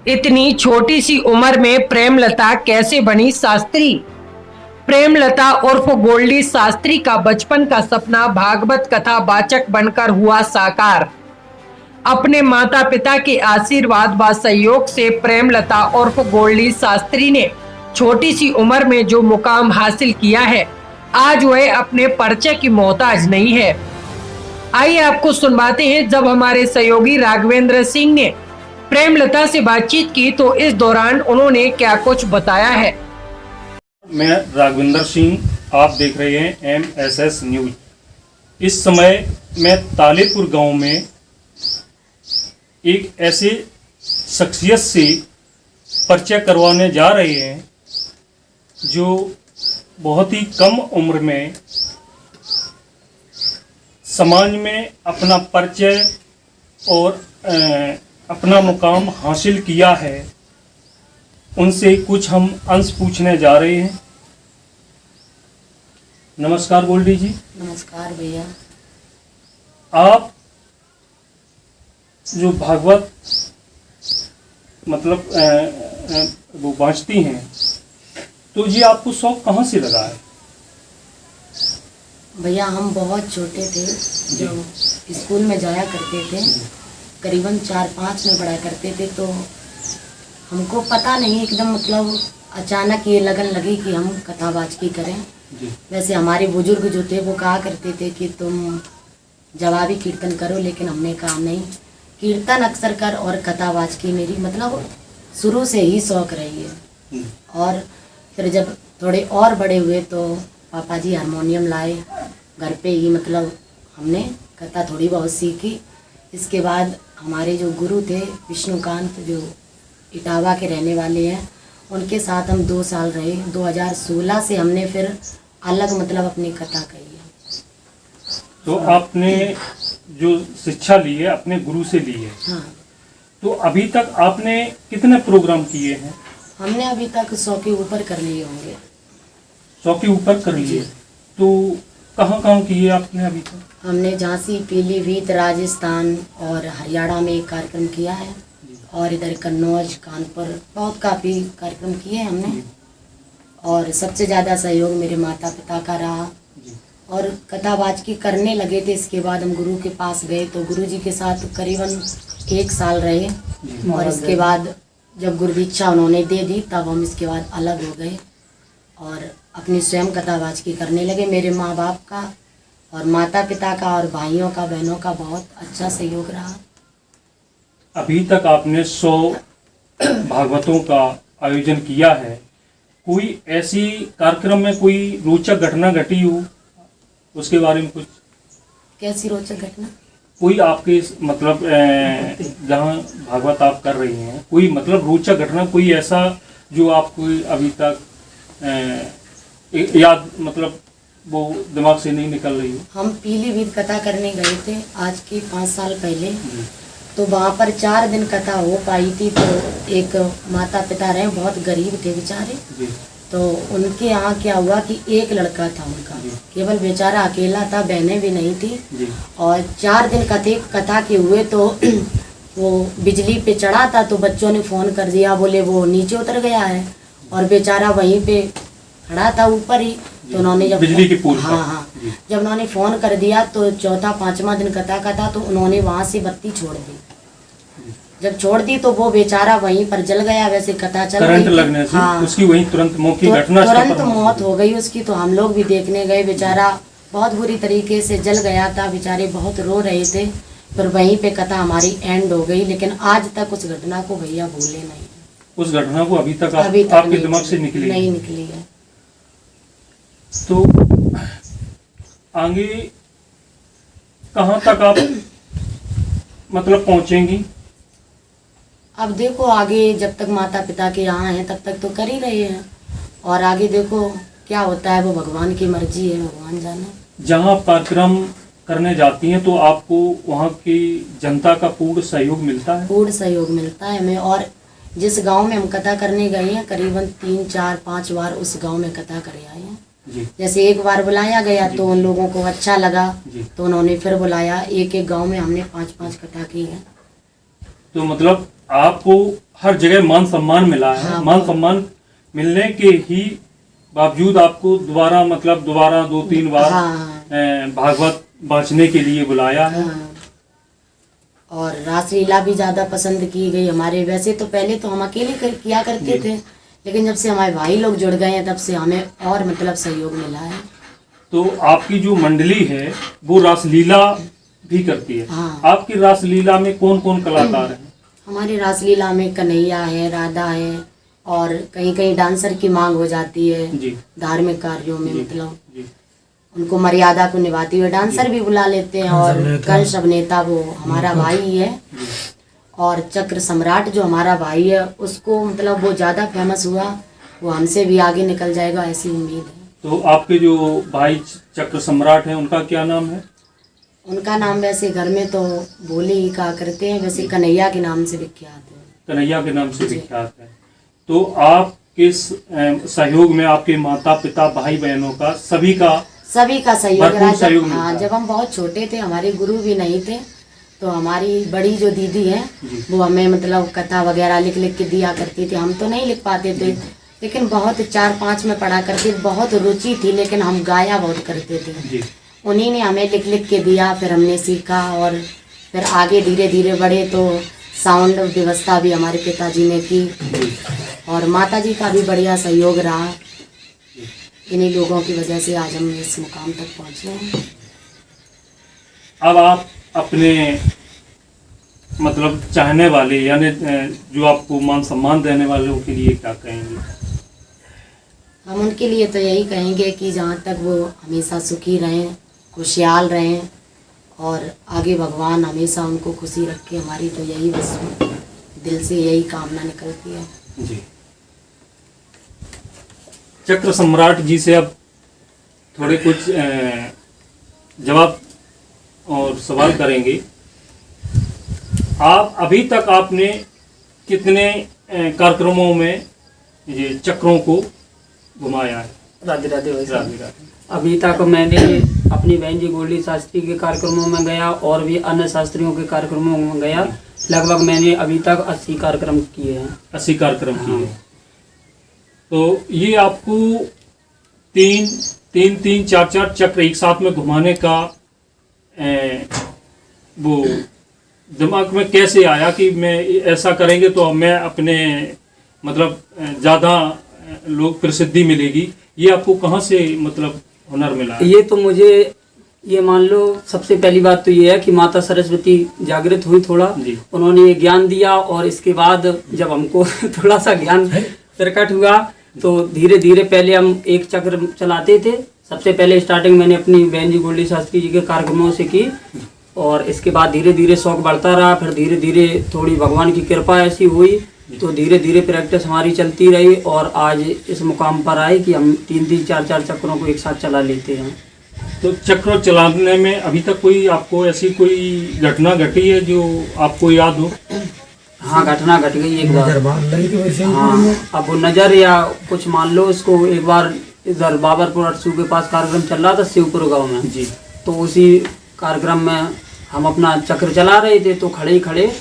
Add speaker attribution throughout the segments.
Speaker 1: इतनी छोटी सी उम्र में प्रेमलता कैसे बनी शास्त्री। प्रेमलता उर्फ गोल्डी शास्त्री का बचपन का सपना भागवत कथा वाचक बनकर हुआ साकार। अपने माता पिता के आशीर्वाद व सहयोग से प्रेमलता उर्फ गोल्डी शास्त्री ने छोटी सी उम्र में जो मुकाम हासिल किया है, आज वह अपने परिचय की मोहताज नहीं है। आइए आपको सुनवाते हैं जब हमारे सहयोगी राघवेंद्र सिंह ने प्रेमलता से बातचीत की तो इस दौरान उन्होंने क्या कुछ बताया है।
Speaker 2: मैं राघवेंद्र सिंह, आप देख रहे हैं MSS न्यूज। इस समय मैं तालेपुर गांव में एक ऐसे शख्सियत से परिचय करवाने जा रहे हैं जो बहुत ही कम उम्र में समाज में अपना परिचय और अपना मुकाम हासिल किया है। उनसे कुछ हम अंश पूछने जा रहे हैं। नमस्कार गोल्डी जी।
Speaker 3: नमस्कार भैया।
Speaker 2: आप जो भागवत मतलब वो बाँचती हैं, तो जी आपको शौक कहाँ से लगा है?
Speaker 3: भैया हम बहुत छोटे थे, जो स्कूल में जाया करते थे, करीबन 4-5 में पढ़ा करते थे, तो हमको पता नहीं एकदम मतलब अचानक ये लगन लगी कि हम कथावाचकी करें। वैसे हमारे बुजुर्ग जो थे वो कहा करते थे कि तुम जवाबी कीर्तन करो, लेकिन हमने कहा नहीं, कीर्तन अक्सर कर और कथावाचकी मेरी मतलब शुरू से ही शौक रही है। और फिर जब थोड़े और बड़े हुए तो पापा जी हारमोनियम लाए, घर पे ही मतलब हमने कथा थोड़ी बहुत सीखी। इसके बाद हमारे जो गुरु थे विष्णुकांत, जो इटावा के रहने वाले हैं, उनके साथ हम 2 साल रहे। 2016 से हमने फिर अलग मतलब अपनी कथा कही है।
Speaker 2: तो आपने जो शिक्षा ली है अपने गुरु से ली है।
Speaker 3: हाँ।
Speaker 2: तो अभी तक आपने कितने प्रोग्राम किए हैं?
Speaker 3: हमने अभी तक 100 के ऊपर कर लिए होंगे।
Speaker 2: 100 के ऊपर कर लिए। तो कहाँ कहाँ किए आपने अभी तक?
Speaker 3: हमने झांसी, पीलीभीत, राजस्थान और हरियाणा में एक कार्यक्रम किया है, और इधर कन्नौज, कानपुर बहुत काफ़ी कार्यक्रम किए हैं हमने। और सबसे ज़्यादा सहयोग मेरे माता पिता का रहा। और कथावाचकी करने लगे थे, इसके बाद हम गुरु के पास गए तो गुरु जी के साथ करीबन 1 साल रहे। और इसके बाद जब गुरु दीक्षा उन्होंने दे दी तब हम इसके बाद अलग हो गए और अपनी स्वयं कथावाचकी करने लगे। मेरे माँ बाप का और माता पिता का और भाइयों का, बहनों का बहुत अच्छा सहयोग रहा।
Speaker 2: अभी तक आपने 100 भागवतों का आयोजन किया है। कोई ऐसी कार्यक्रम में कोई रोचक घटना घटी हो, उसके बारे में कुछ?
Speaker 3: कैसी रोचक घटना?
Speaker 2: कोई आपके मतलब जहाँ भागवत आप कर रही हैं, कोई मतलब रोचक घटना, कोई ऐसा जो आपको अभी तक याद मतलब वो दिमाग से नहीं निकल रही हो?
Speaker 3: हम पीलीभीत कथा करने गए थे आज के 5 साल पहले। तो वहाँ पर 4 दिन कथा हो पाई थी। तो एक माता पिता रहे, बहुत गरीब थे बेचारे। तो उनके यहाँ क्या हुआ कि एक लड़का था उनका, केवल बेचारा अकेला था, बहनें भी नहीं थी। और 4 दिन कथा के हुए तो वो बिजली पे चढ़ा था, तो बच्चों ने फ़ोन कर दिया, बोले वो नीचे उतर गया है। और बेचारा वहीं पे खड़ा था ऊपर ही। तो उन्होंने जब
Speaker 2: बिजली की पोल,
Speaker 3: हाँ, जब उन्होंने फ़ोन कर दिया तो 4था-5वां दिन कथा का था, तो उन्होंने वहाँ से बत्ती छोड़ दी। जब छोड़ दी तो वो बेचारा वहीं पर जल गया। वैसे कथा चल रही थी,
Speaker 2: करंट लगने से
Speaker 3: हाँ,
Speaker 2: उसकी वहीं तुरंत मौत की घटना,
Speaker 3: तुरंत मौत हो गई उसकी। तो हम लोग भी देखने गए, बेचारा बहुत बुरी तरीके से जल गया था, बेचारे बहुत रो रहे थे। फिर वहीं पे कथा हमारी एंड हो गई, लेकिन आज तक उस घटना को भैया भूले नहीं।
Speaker 2: उस घटना को अभी तक
Speaker 3: तक
Speaker 2: आपके दिमाग से निकली
Speaker 3: नहीं है।
Speaker 2: तो आगे कहाँ तक आप मतलब पहुंचेंगी?
Speaker 3: अब देखो आगे, जब तक माता पिता के यहाँ हैं तब तक तो कर ही रहे हैं, और आगे देखो क्या होता है, वो भगवान की मर्जी है, भगवान जाने।
Speaker 2: जहाँ कार्यक्रम करने जाती हैं तो आपको वहाँ की जनता का पूर्ण सहयोग मिलता है?
Speaker 3: पूर्ण सहयोग मिलता है हमें। और जिस गांव में हम कथा करने गए हैं, करीबन 3-4-5 बार उस गांव में कथा करे आए हैं। जैसे एक बार बुलाया गया तो उन लोगों को अच्छा लगा, तो उन्होंने फिर बुलाया। एक गांव में हमने 5-5 कथा की है।
Speaker 2: तो मतलब आपको हर जगह मान सम्मान मिला है,
Speaker 3: हाँ,
Speaker 2: मान सम्मान मिलने के ही बावजूद आपको दोबारा 2-3 बार
Speaker 3: हाँ,
Speaker 2: भागवत बांचने के लिए बुलाया है।
Speaker 3: हाँ। और रासलीला भी ज्यादा पसंद की गई हमारे। वैसे तो पहले तो हम अकेले किया करते थे, लेकिन जब से हमारे भाई लोग जुड़ गए हैं तब से हमें और मतलब सहयोग मिला है।
Speaker 2: तो आपकी जो मंडली है वो रासलीला भी करती है।
Speaker 3: हाँ।
Speaker 2: आपकी रासलीला में कौन कौन कलाकार हैं?
Speaker 3: हमारी रासलीला में कन्हैया है, राधा है, और कहीं कहीं डांसर की मांग हो जाती है
Speaker 2: जी
Speaker 3: धार्मिक कार्यों में,
Speaker 2: जी,
Speaker 3: मतलब
Speaker 2: जी
Speaker 3: उनको मर्यादा को निभाते हुए डांसर भी बुला लेते हैं। और कंस अभिनेता वो हमारा भाई ही है। और चक्र सम्राट जो हमारा भाई है उसको मतलब वो ज्यादा फेमस हुआ, वो हमसे भी आगे निकल जाएगा ऐसी उम्मीद है।
Speaker 2: तो आपके जो भाई चक्र सम्राट हैं उनका क्या नाम है?
Speaker 3: उनका नाम वैसे घर में तो भोले ही कहा करते हैं, वैसे कन्हैया के नाम से विख्यात है।
Speaker 2: कन्हैया के नाम से विख्यात है। तो आप किस सहयोग में आपके माता पिता भाई बहनों का सभी का
Speaker 3: सहयोग
Speaker 2: भरपूर
Speaker 3: रहा।
Speaker 2: सहयोग
Speaker 3: जब
Speaker 2: मिलता है।
Speaker 3: जब हम बहुत छोटे थे, हमारे गुरु भी नहीं थे, तो हमारी बड़ी जो दीदी है
Speaker 2: जी।
Speaker 3: वो हमें मतलब कथा वगैरह लिख लिख के दिया करती थी। हम तो नहीं लिख पाते थे, लेकिन बहुत 4-5 में पढ़ा करते, बहुत रुचि थी, लेकिन हम गाया बहुत करते थे।
Speaker 2: जी
Speaker 3: उन्हीं ने हमें लिख लिख के दिया, फिर हमने सीखा और फिर आगे धीरे धीरे बढ़े। तो साउंड व्यवस्था भी हमारे पिताजी ने की
Speaker 2: जी
Speaker 3: और माताजी का भी बढ़िया सहयोग रहा। इन्हीं लोगों की वजह से आज हम इस मुकाम तक पहुँचे हैं।
Speaker 2: अब आप अपने मतलब चाहने वाले यानी जो आपको मान सम्मान देने वालों के लिए क्या कहेंगे?
Speaker 3: हम उनके लिए तो यही कहेंगे कि जहाँ तक वो हमेशा सुखी रहें, खुशहाल रहें और आगे भगवान हमेशा उनको खुशी रखे। हमारी तो यही बस दिल से यही कामना निकलती है।
Speaker 2: जी चक्र सम्राट जी से अब थोड़े कुछ जवाब और सवाल करेंगे। आप अभी तक आपने कितने कार्यक्रमों में ये चक्रों को घुमाया है?
Speaker 4: राधे राधे भाई साहब।
Speaker 2: राधे राधे।
Speaker 4: अभी तक मैंने अपनी बहन जी गोल्डी शास्त्री के कार्यक्रमों में गया और भी अन्य शास्त्रियों के कार्यक्रमों में गया। लगभग मैंने अभी तक 80 कार्यक्रम किए हैं।
Speaker 2: 80 कार्यक्रम किए। तो ये आपको 3-4 चक्र एक साथ में घुमाने का वो दिमाग में कैसे आया कि मैं ऐसा करेंगे तो मैं अपने मतलब ज़्यादा लोग प्रसिद्धि मिलेगी? ये आपको कहाँ से मतलब हुनर मिला?
Speaker 4: ये तो मुझे ये मान लो सबसे पहली बात तो ये है कि माता सरस्वती जागृत हुई थोड़ा,
Speaker 2: जी।
Speaker 4: उन्होंने ये ज्ञान दिया और इसके बाद जब हमको थोड़ा सा ज्ञान प्रकट हुआ तो धीरे धीरे पहले हम एक चक्र चलाते थे। सबसे पहले स्टार्टिंग मैंने अपनी बहन जी गोल्डी शास्त्री जी के कार्यक्रमों से की और इसके बाद धीरे धीरे शौक बढ़ता रहा। फिर धीरे धीरे थोड़ी भगवान की कृपा ऐसी हुई तो धीरे धीरे प्रैक्टिस हमारी चलती रही और आज इस मुकाम पर आए कि हम 3-3, 4-4 चक्रों को एक साथ चला लेते हैं।
Speaker 2: तो चक्र चलाने में अभी तक कोई आपको ऐसी कोई घटना घटी है जो आपको याद हो?
Speaker 4: हाँ, घटना घट गई एक बार। हाँ, अब वो नजर या कुछ मान लो उसको एक बार इधर बाबरपुर अरसू के पास कार्यक्रम चल रहा था शिवपुर गांव में
Speaker 2: जी।
Speaker 4: तो उसी कार्यक्रम में हम अपना चक्र चला रहे थे तो खड़े ही खड़े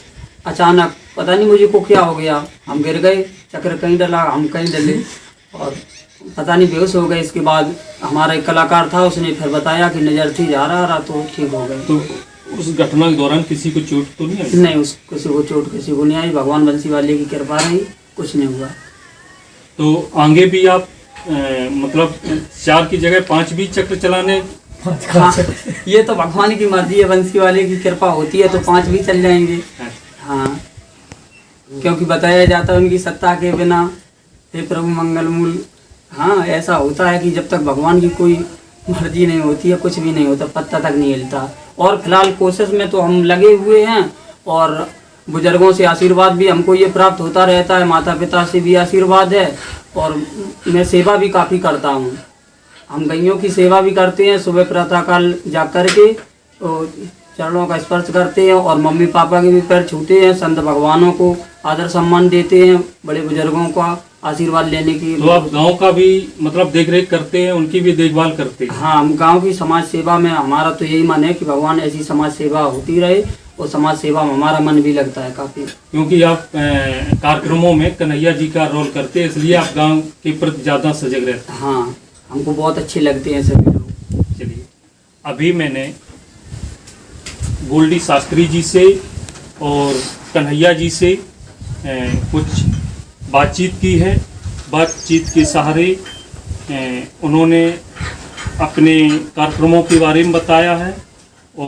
Speaker 4: अचानक पता नहीं मुझे को क्या हो गया, हम गिर गए। चक्र कहीं डला, हम कहीं डले और पता नहीं बेहोश हो गए। इसके बाद हमारा एक कलाकार था, उसने फिर बताया कि नज़र थी जा रहा तो ठीक हो गए।
Speaker 2: तो उस घटना के दौरान किसी को चोट तो नहीं आई?
Speaker 4: नहीं, उस किसी को चोट किसी को नहीं आई। भगवान बंसी वाले की कृपा रही, कुछ नहीं हुआ।
Speaker 2: तो आगे भी आप मतलब 4 की जगह 5 भी चक्र चलाने?
Speaker 4: हाँ, ये तो भगवान की मर्जी है, बंसी वाले की कृपा होती है तो 5 भी चल जाएंगे। हाँ, क्योंकि बताया जाता है उनकी सत्ता के बिना हे प्रभु मंगलमूल। हाँ, ऐसा होता है कि जब तक भगवान की कोई मर्जी नहीं होती है कुछ भी नहीं होता, पत्ता तक नहीं हिलता। और फिलहाल कोशिश में तो हम लगे हुए हैं और बुजुर्गों से आशीर्वाद भी हमको ये प्राप्त होता रहता है, माता पिता से भी आशीर्वाद है और मैं सेवा भी काफ़ी करता हूँ। हम गैयों की सेवा भी करते हैं, सुबह प्रातःकाल जाग करके तो चरणों का स्पर्श करते हैं और मम्मी पापा के भी पैर छूते हैं, संत भगवानों को आदर सम्मान देते हैं, बड़े बुजुर्गों का आशीर्वाद लेने की।
Speaker 2: तो आप गांव का भी मतलब देख रेख करते हैं, उनकी भी देखभाल करते हैं?
Speaker 4: हाँ, हम गांव की समाज सेवा में हमारा तो यही मन है कि भगवान ऐसी समाज सेवा होती रहे और समाज सेवा में हमारा मन भी लगता है काफ़ी।
Speaker 2: क्योंकि आप कार्यक्रमों में कन्हैया जी का रोल करते हैं, इसलिए आप गांव के प्रति ज़्यादा सजग रहते
Speaker 4: हाँ, हमको बहुत अच्छे लगते हैं सभी लोग।
Speaker 2: हैं। चलिए, अभी मैंने गोल्डी शास्त्री जी से और कन्हैया जी से कुछ बातचीत की है। बातचीत के सहारे उन्होंने अपने कार्यक्रमों के बारे में बताया है।